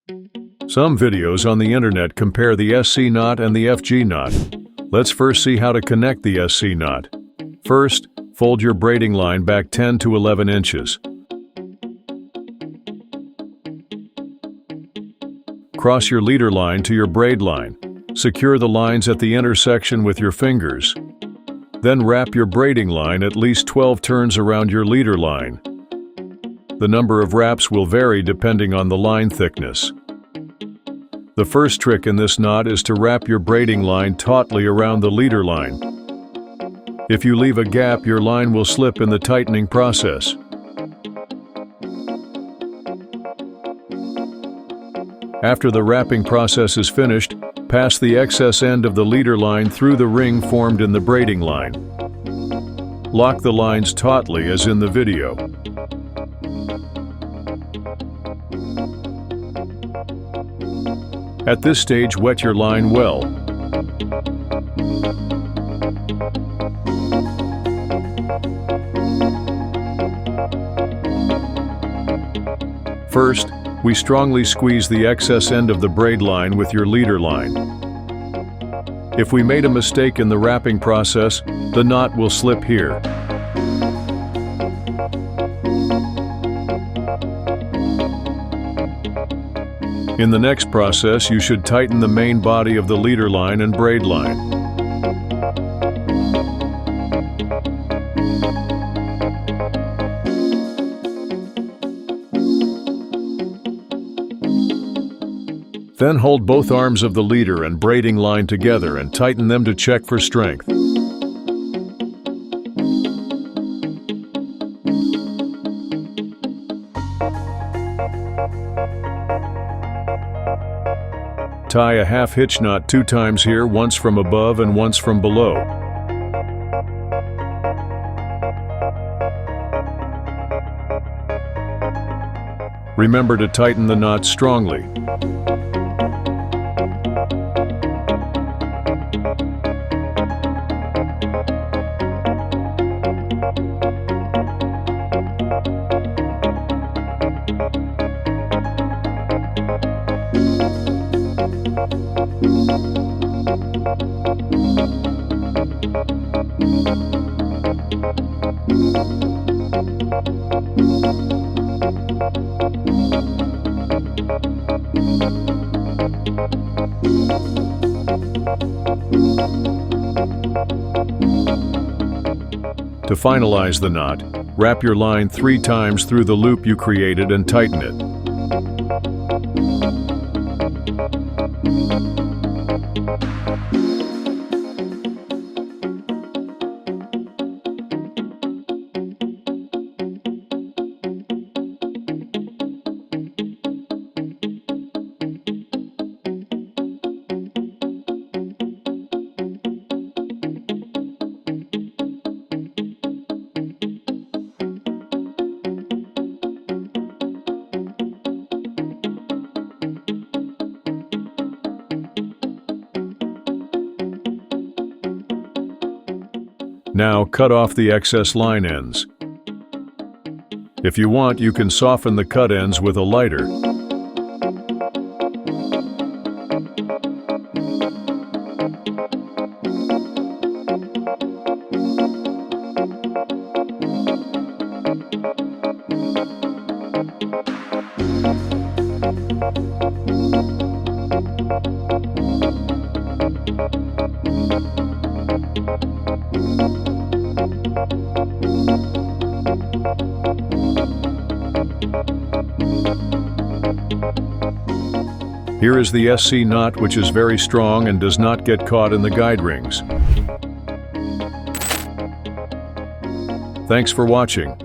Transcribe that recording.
Some videos on the internet compare the SC knot and the FG knot. Let's first see how to connect the SC knot. First, fold your braiding line back 10 to 11 inches. Cross your leader line to your braid line. Secure the lines at the intersection with your fingers. Then wrap your braiding line at least 12 turns around your leader line. The number of wraps will vary depending on the line thickness. The first trick in this knot is to wrap your braiding line tautly around the leader line. If you leave a gap, your line will slip in the tightening process. After the wrapping process is finished, pass the excess end of the leader line through the ring formed in the braiding line. Lock the lines tautly as in the video. At this stage, wet your line well. First, we strongly squeeze the excess end of the braid line with your leader line. If we made a mistake in the wrapping process, the knot will slip here. In the next process, you should tighten the main body of the leader line and braid line. Then hold both arms of the leader and braiding line together and tighten them to check for strength. Tie a half hitch knot 2 times here, once from above and once from below. Remember to tighten the knot strongly. To finalize the knot, wrap your line 3 times through the loop you created and tighten it. Now cut off the excess line ends. If you want, you can soften the cut ends with a lighter. Here is the SC knot, which is very strong and does not get caught in the guide rings. Thanks for watching.